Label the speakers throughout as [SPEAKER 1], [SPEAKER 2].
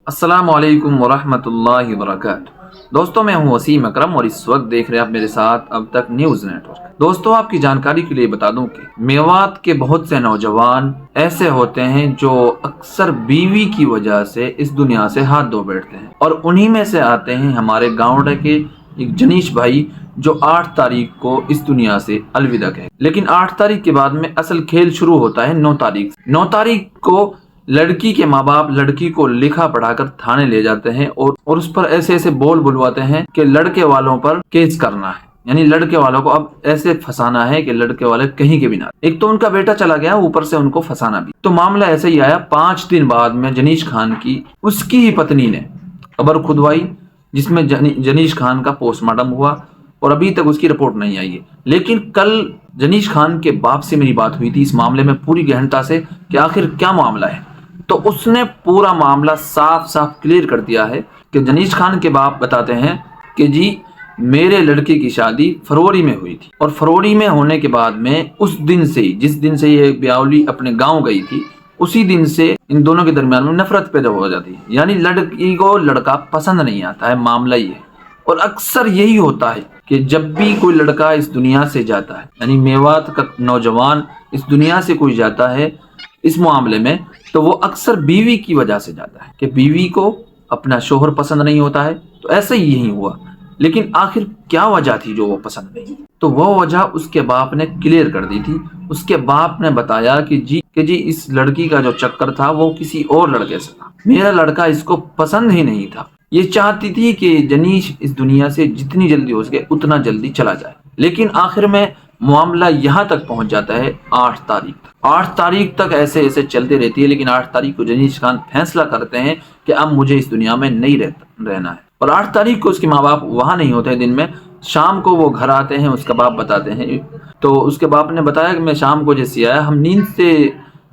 [SPEAKER 1] السلام علیکم ورحمۃ اللہ وبرکاتہ۔ دوستوں میں ہوں وسیم اکرم اور اس وقت دیکھ رہے ہیں آپ میرے ساتھ اب تک نیوز نیٹ ورک۔ دوستوں آپ کی جانکاری کے لیے بتا دوں کہ میوات کے بہت سے نوجوان ایسے ہوتے ہیں جو اکثر بیوی کی وجہ سے اس دنیا سے ہاتھ دھو بیٹھتے ہیں، اور انہی میں سے آتے ہیں ہمارے گاؤں کے ایک جنیش بھائی جو 8 تاریخ کو اس دنیا سے الوداع کہے۔ لیکن 8 تاریخ کے بعد میں اصل کھیل شروع ہوتا ہے 9 تاریخ۔ 9 تاریخ کو لڑکی کے ماں باپ لڑکی کو لکھا پڑھا کر تھانے لے جاتے ہیں اور اس پر ایسے بول بلواتے ہیں کہ لڑکے والوں پر کیس کرنا ہے، یعنی لڑکے والوں کو اب ایسے پھنسانا ہے کہ لڑکے والے کہیں کے بھی نہ۔ ایک تو ان کا بیٹا چلا گیا، اوپر سے ان کو پھنسانا بھی۔ تو معاملہ ایسے ہی آیا۔ 5 دن بعد میں جنیش خان کی اس کی ہی پتنی نے قبر کھدوائی، جس میں جنیش خان کا پوسٹ مارٹم ہوا اور ابھی تک اس کی رپورٹ نہیں آئی ہے۔ لیکن کل جنیش خان کے باپ سے میری بات ہوئی تھی اس معاملے میں پوری گہنتا سے کہ آخر کیا معاملہ ہے۔ تو اس نے پورا معاملہ صاف کلیئر کر دیا ہے کہ جنیش خان کے باپ بتاتے ہیں کہ جی میرے لڑکے کی شادی فروری میں ہوئی تھی، اور فروری میں ہونے کے بعد میں اس دن سے ہی، جس دن سے یہ بیاولی اپنے گاؤں گئی تھی، اسی دن سے ان دونوں کے درمیان میں نفرت پیدا ہو جاتی ہے، یعنی لڑکی کو لڑکا پسند نہیں آتا ہے۔ معاملہ یہ ہے، اور اکثر یہی ہوتا ہے کہ جب بھی کوئی لڑکا اس دنیا سے جاتا ہے، یعنی میوات کا نوجوان اس دنیا سے کوئی جاتا ہے اس معاملے میں، تو وہ اکثر بیوی کی وجہ سے جاتا ہے کہ بیوی کو اپنا شوہر پسند نہیں ہوتا ہے۔ تو ایسا ہی یہی ہوا، لیکن آخر کیا وجہ تھی جو وہ پسند نہیں؟ تو وہ وجہ اس کے باپ نے کلیئر کر دی تھی۔ اس کے باپ نے بتایا کہ جی اس لڑکی کا جو چکر تھا وہ کسی اور لڑکے سے تھا، میرا لڑکا اس کو پسند ہی نہیں تھا۔ یہ چاہتی تھی کہ جنیش اس دنیا سے جتنی جلدی ہو سکے اتنا جلدی چلا جائے، لیکن آخر میں معاملہ یہاں تک پہنچ جاتا ہے 8 تاریخ۔ 8 تاریخ تک ایسے چلتے رہتی ہے، لیکن 8 تاریخ کو جنیش خان فیصلہ کرتے ہیں کہ اب مجھے اس دنیا میں نہیں رہنا ہے، اور 8 تاریخ کو اس کے ماں باپ وہاں نہیں ہوتے دن میں، شام کو وہ گھر آتے ہیں۔ اس کا باپ بتاتے ہیں، تو اس کے باپ نے بتایا کہ میں شام کو جیسے آیا، ہم نیند سے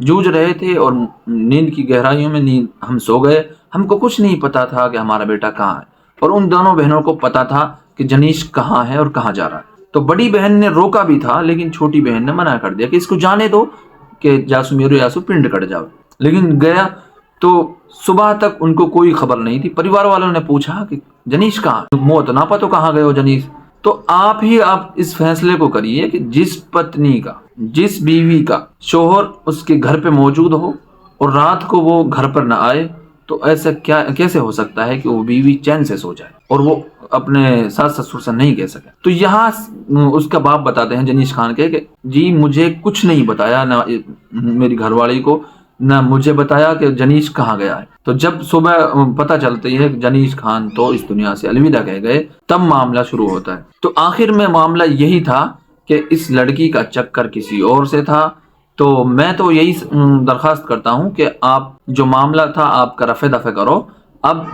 [SPEAKER 1] جوجھ رہے تھے اور نیند کی گہرائیوں میں ہم سو گئے، ہم کو کچھ نہیں پتا تھا کہ ہمارا بیٹا کہاں ہے، اور ان دونوں بہنوں کو پتا تھا کہ جنیش کہاں ہے اور کہاں جا رہا ہے۔ تو بڑی بہن نے روکا بھی تھا، لیکن چھوٹی بہن نے منع کر دیا کہ اس کو جانے دو کہ جاسو میرو یاسو پنڈ کٹ جاؤ۔ لیکن گیا تو صبح تک ان کو کوئی خبر نہیں تھی۔ پریوار والوں نے پوچھا کہ جنیش کہاں؟ موت نہ پتو کہاں گئے ہو جنیش؟ تو آپ اس فیصلے کو کریے کہ جس پتنی کا، جس بیوی کا شوہر اس کے گھر پہ موجود ہو اور رات کو وہ گھر پر نہ آئے، تو ایسا کیسے ہو سکتا ہے کہ وہ بیوی چین سے سو جائے اور وہ اپنے ساس سسر سے نہیں کہہ سکے؟ تو یہاں اس کا باپ بتاتے ہیں جنیش خان کے کہ جی مجھے کچھ نہیں بتایا، نہ میری گھر والی کو، نہ مجھے بتایا کہ جنیش کہاں گیا ہے۔ تو جب صبح پتہ چلتی ہے کہ جنیش خان تو اس دنیا سے الوداع کہہ گئے، تب معاملہ شروع ہوتا ہے۔ تو آخر میں معاملہ یہی تھا کہ اس لڑکی کا چکر کسی اور سے تھا۔ تو میں تو یہی درخواست کرتا ہوں کہ آپ جو معاملہ تھا آپ کا رفع دفع کرو۔ اب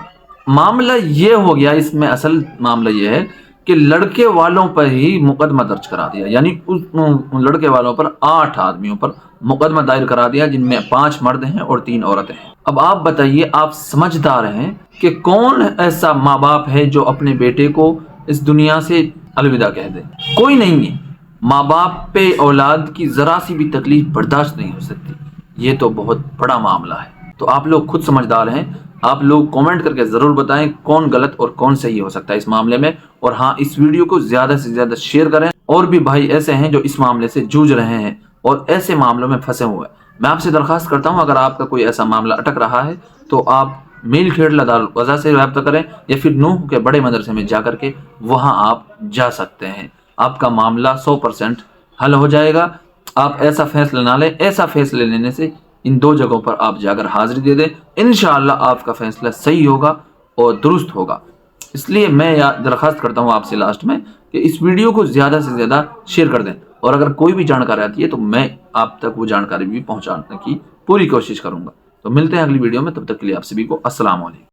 [SPEAKER 1] معاملہ یہ ہو گیا، اس میں اصل معاملہ یہ ہے کہ لڑکے والوں پر ہی مقدمہ درج کرا دیا، یعنی ان لڑکے والوں پر 8 آدمیوں پر مقدمہ دائر کرا دیا، جن میں 5 مرد ہیں اور 3 عورتیں ہیں۔ اب آپ بتائیے، آپ سمجھدار ہیں کہ کون ایسا ماں باپ ہے جو اپنے بیٹے کو اس دنیا سے الوداع کہہ دے؟ کوئی نہیں ہے۔ ماں باپ پہ اولاد کی ذرا سی بھی تکلیف برداشت نہیں ہو سکتی۔ یہ تو بہت بڑا معاملہ ہے۔ تو آپ لوگ خود سمجھدار ہیں، آپ لوگ کامنٹ کر کے ضرور بتائیں کون غلط اور کون صحیح ہو سکتا ہے اس معاملے میں، اور ہاں اس ویڈیو کو زیادہ سے زیادہ شیئر کریں۔ اور بھی بھائی ایسے ہیں جو اس معاملے سے جوجھ رہے ہیں اور ایسے معاملوں میں پھنسے ہوئے ہیں، میں آپ سے درخواست کرتا ہوں اگر آپ کا کوئی ایسا معاملہ اٹک رہا ہے تو آپ میل کھیڑلا دارالقضا سے رابطہ کریں، یا پھر نوح کے بڑے مدرسے میں جا کر کے وہاں آپ جا سکتے ہیں۔ آپ کا معاملہ 100% حل ہو جائے گا۔ آپ ایسا فیصلہ نہ لیں، ایسا فیصلے لینے سے ان 2 جگہوں پر آپ جا کر حاضری دے دیں، انشاءاللہ آپ کا فیصلہ صحیح ہوگا اور درست ہوگا۔ اس لیے میں درخواست کرتا ہوں آپ سے لاسٹ میں کہ اس ویڈیو کو زیادہ سے زیادہ شیئر کر دیں، اور اگر کوئی بھی جانکاری آتی ہے تو میں آپ تک وہ جانکاری بھی پہنچانے کی پوری کوشش کروں گا۔ تو ملتے ہیں اگلی ویڈیو میں، تب تک کے لیے آپ سبھی کو السلام علیکم۔